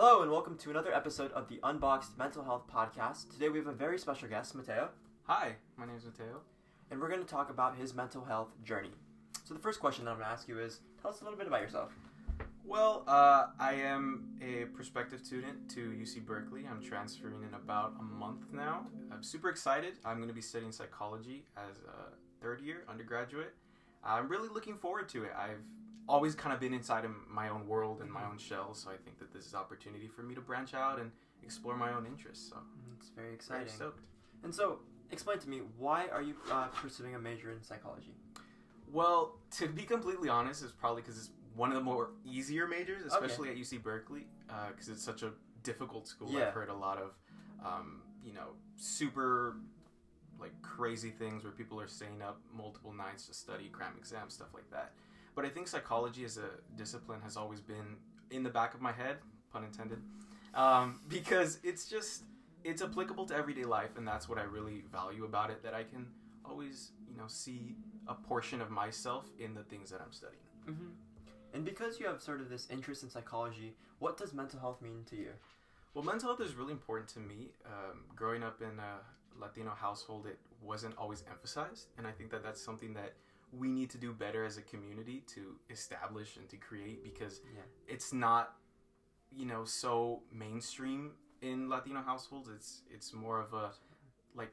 Hello and welcome to another episode of the Unbox'd Mental Health Podcast. Today we have a very special guest, Matteo. Hi, my name is Matteo. And we're going to talk about his mental health journey. So the first question that I'm going to ask you is, tell us a little bit about yourself. Well, I am a prospective student to UC Berkeley. I'm transferring in about a month now. I'm super excited. I'm going to be studying psychology as a third year undergraduate. I'm really looking forward to it. I've always kind of been inside of my own world and my own shell, so I think that this is an opportunity for me to branch out and explore my own interests. So it's very exciting. Very stoked. And so, explain to me, why are you pursuing a major in psychology? Well, to be completely honest, it's probably because it's one of the more easier majors, especially at UC Berkeley, because it's such a difficult school. Yeah. I've heard a lot of, super crazy things where people are staying up multiple nights to study, cram exams, stuff like that. But I think psychology as a discipline has always been in the back of my head, pun intended, because it's applicable to everyday life, and that's what I really value about it, that I can always, see a portion of myself in the things that I'm studying. Mm-hmm. And because you have sort of this interest in psychology, what does mental health mean to you? Well, mental health is really important to me. Growing up in a Latino household, it wasn't always emphasized, and I think that that's something that we need to do better as a community to establish and to create, because it's not, so mainstream in Latino households. It's more of a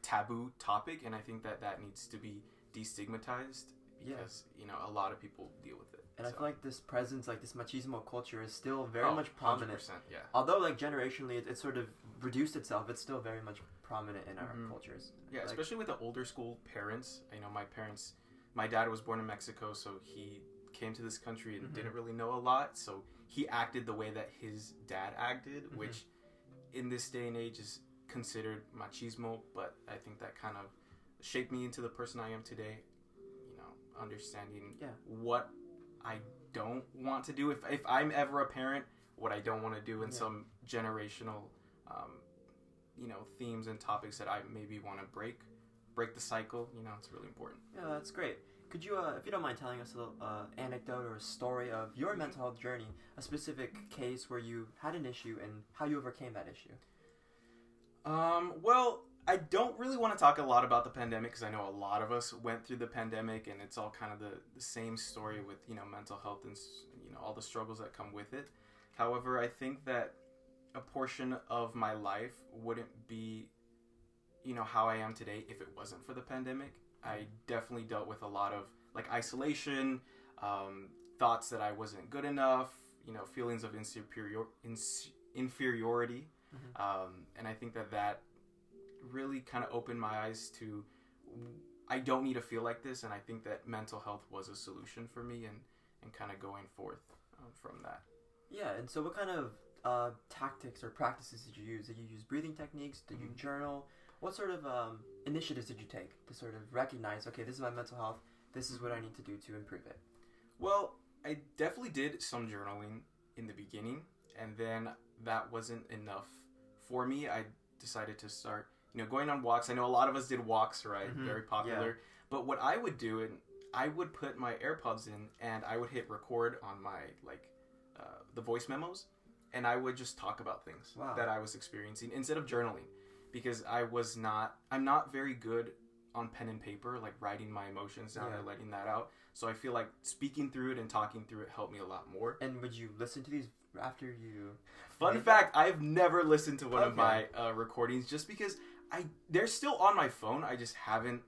taboo topic, and I think that needs to be destigmatized because a lot of people deal with it. And I feel like this presence, this machismo culture is still very much prominent. 100%, yeah. Although generationally it sort of reduced itself, it's still very much prominent in our cultures. Yeah, especially with the older school parents. I know my dad was born in Mexico, so he came to this country and didn't really know a lot, so he acted the way that his dad acted, which in this day and age is considered machismo, but I think that kind of shaped me into the person I am today, understanding what I don't want to do. If I'm ever a parent, what I don't want to do, in some generational, themes and topics that I maybe want to break the cycle, it's really important. Yeah, that's great. Could you, if you don't mind telling us a little anecdote or a story of your mental health journey, a specific case where you had an issue and how you overcame that issue? Well, I don't really want to talk a lot about the pandemic because I know a lot of us went through the pandemic, and it's all kind of the same story with, mental health and, all the struggles that come with it. However, I think that a portion of my life wouldn't be, how I am today if it wasn't for the pandemic. I definitely dealt with a lot of isolation, thoughts that I wasn't good enough, feelings of inferiority. And I think that really kind of opened my eyes to, I don't need to feel like this, and I think that mental health was a solution for me, and kind of going forth from that. Yeah, and so what kind of tactics or practices did you use? Did you use breathing techniques? Did you journal? What sort of initiatives did you take to sort of recognize, okay, this is my mental health, this is what I need to do to improve it? Well, I definitely did some journaling in the beginning, and then that wasn't enough for me. I decided to start, going on walks. I know a lot of us did walks, right? Very popular. Yeah. But what I would do, and I would put my AirPods in, and I would hit record on my, the voice memos, and I would just talk about things that I was experiencing instead of journaling. Because I'm not very good on pen and paper, writing my emotions down or letting that out. So I feel like speaking through it and talking through it helped me a lot more. And would you listen to these after you... Fun fact, I've never listened to one of my recordings just because they're still on my phone. I just haven't,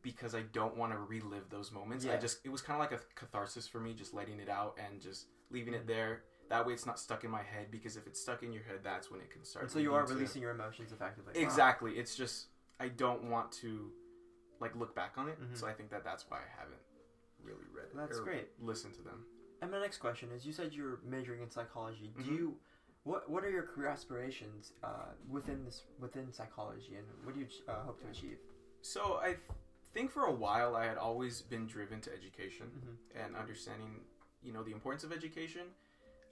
because I don't want to relive those moments. Yeah. It was kind of like a catharsis for me, just letting it out and just leaving it there. That way it's not stuck in my head, because if it's stuck in your head, that's when it can start. And so you are releasing your emotions effectively. Exactly. Wow. It's just, I don't want to look back on it. So I think that's why I haven't really read it. That's great. Listened to them. And my next question is, you said you're majoring in psychology. What are your career aspirations within psychology, and what do you hope to achieve? So I think for a while I had always been driven to education and understanding, the importance of education.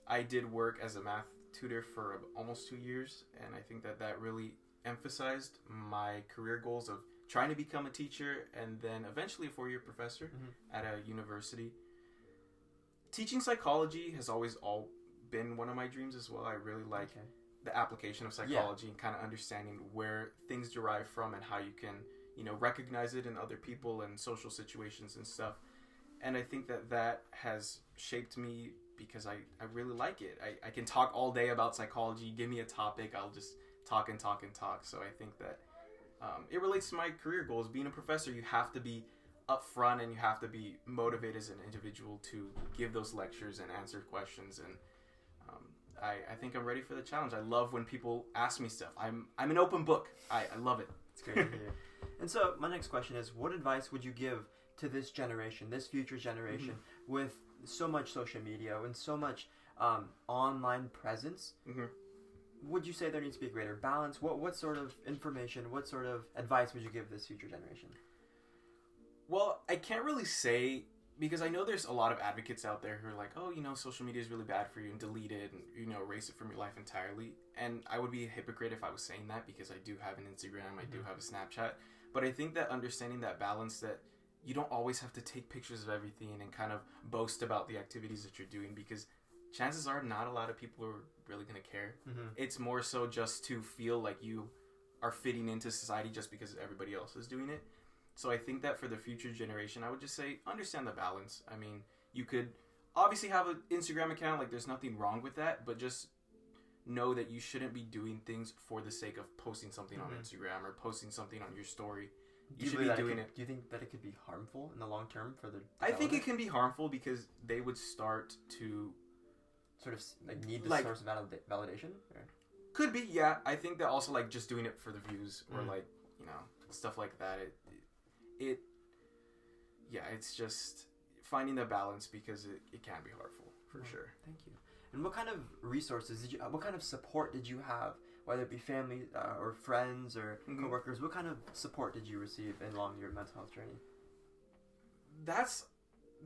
I did work as a math tutor for almost 2 years, and I think that really emphasized my career goals of trying to become a teacher and then eventually a 4-year professor at a university. Teaching psychology has always been one of my dreams as well. I really like Okay. the application of psychology and kind of understanding where things derive from and how you can, recognize it in other people and social situations and stuff. And I think that has shaped me because I really like it. I can talk all day about psychology. Give me a topic, I'll just talk and talk and talk. So I think that it relates to my career goals. Being a professor, you have to be upfront and you have to be motivated as an individual to give those lectures and answer questions. And I think I'm ready for the challenge. I love when people ask me stuff. I'm an open book. I love it. It's great to hear. And so my next question is, what advice would you give to this generation, this future generation, with so much social media and so much online presence? Would you say there needs to be a greater balance? What sort of information, what sort of advice would you give this future generation? Well, I can't really say, because I know there's a lot of advocates out there who are like, oh, social media is really bad for you and delete it and, erase it from your life entirely. And I would be a hypocrite if I was saying that, because I do have an Instagram, I do have a Snapchat. But I think that understanding that balance, that you don't always have to take pictures of everything and kind of boast about the activities that you're doing, because chances are not a lot of people are really going to care. It's more so just to feel like you are fitting into society just because everybody else is doing it. So I think that for the future generation, I would just say, understand the balance. I mean, you could obviously have an Instagram account, like there's nothing wrong with that, but just know that you shouldn't be doing things for the sake of posting something on Instagram or posting something on your story. You should be doing it. Do you think that it could be harmful in the long term for the I think it can be harmful because they would start to sort of need the source of validation? Or? Could be, yeah. I think that also just doing it for the views or stuff like that. It's just finding the balance, because it can be harmful for sure. Thank you. And what kind of resources what kind of support did you have, whether it be family or friends or coworkers? What kind of support did you receive along your mental health journey? That's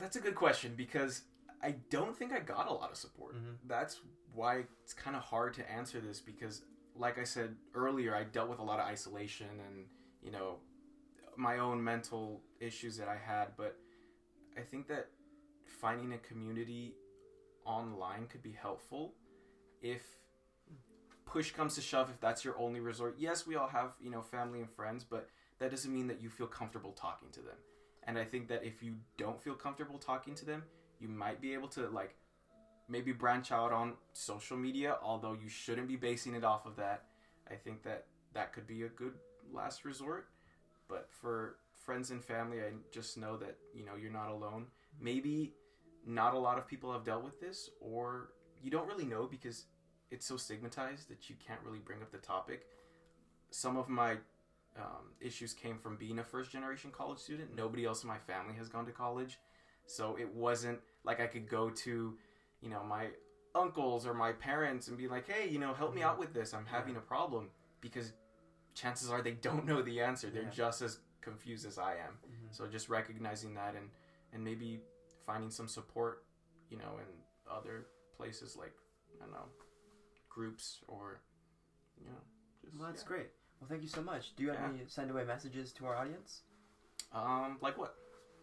a good question, because I don't think I got a lot of support. That's why it's kind of hard to answer this, because like I said earlier, I dealt with a lot of isolation and, my own mental issues that I had. But I think that finding a community online could be helpful if push comes to shove, if that's your only resort. Yes, we all have, family and friends, but that doesn't mean that you feel comfortable talking to them. And I think that if you don't feel comfortable talking to them, you might be able to maybe branch out on social media, although you shouldn't be basing it off of that. I think that could be a good last resort. But for friends and family, I just know that, you're not alone. Maybe not a lot of people have dealt with this, or you don't really know because it's so stigmatized that you can't really bring up the topic. Some of my issues came from being a first-generation college student. Nobody else in my family has gone to college. So it wasn't like I could go to, my uncles or my parents and be like, hey, help me out with this. I'm having a problem, because chances are they don't know the answer. They're just as confused as I am. So just recognizing that and maybe finding some support, in other places like, I don't know, groups or, Well, that's great. Well, thank you so much. Do you have any send away messages to our audience? Like what?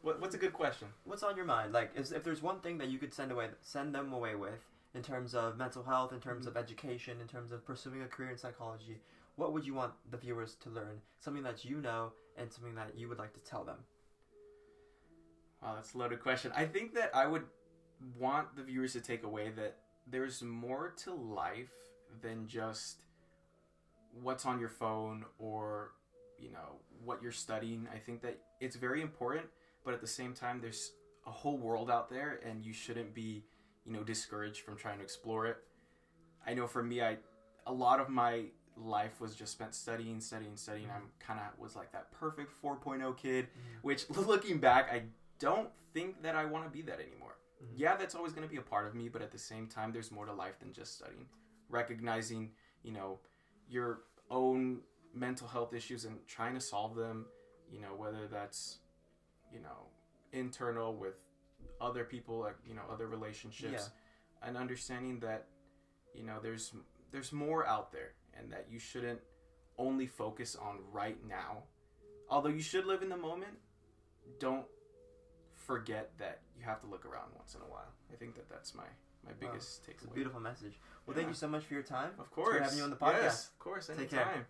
What's a good question? What's on your mind? Like, if there's one thing that you could send them away with in terms of mental health, in terms of education, in terms of pursuing a career in psychology, what would you want the viewers to learn? Something that and something that you would like to tell them. Wow, that's a loaded question. I think that I would want the viewers to take away that there's more to life than just what's on your phone or, what you're studying. I think that it's very important, but at the same time, there's a whole world out there, and you shouldn't be, discouraged from trying to explore it. I know for me, a lot of my life was just spent studying. I'm kind of was like that perfect 4.0 kid, which looking back, I don't think that I want to be that anymore. Yeah, that's always going to be a part of me, but at the same time, there's more to life than just studying. Recognizing, your own mental health issues and trying to solve them, whether that's, internal with other people, like, other relationships, and understanding that, there's more out there, and that you shouldn't only focus on right now. Although you should live in the moment, don't forget that you have to look around once in a while. I think that that's my my biggest It's a takeaway. beautiful message. Well, Yeah. thank you so much for your time. Of course. It's great having you on the podcast. Yes, of course. Take Anytime. care.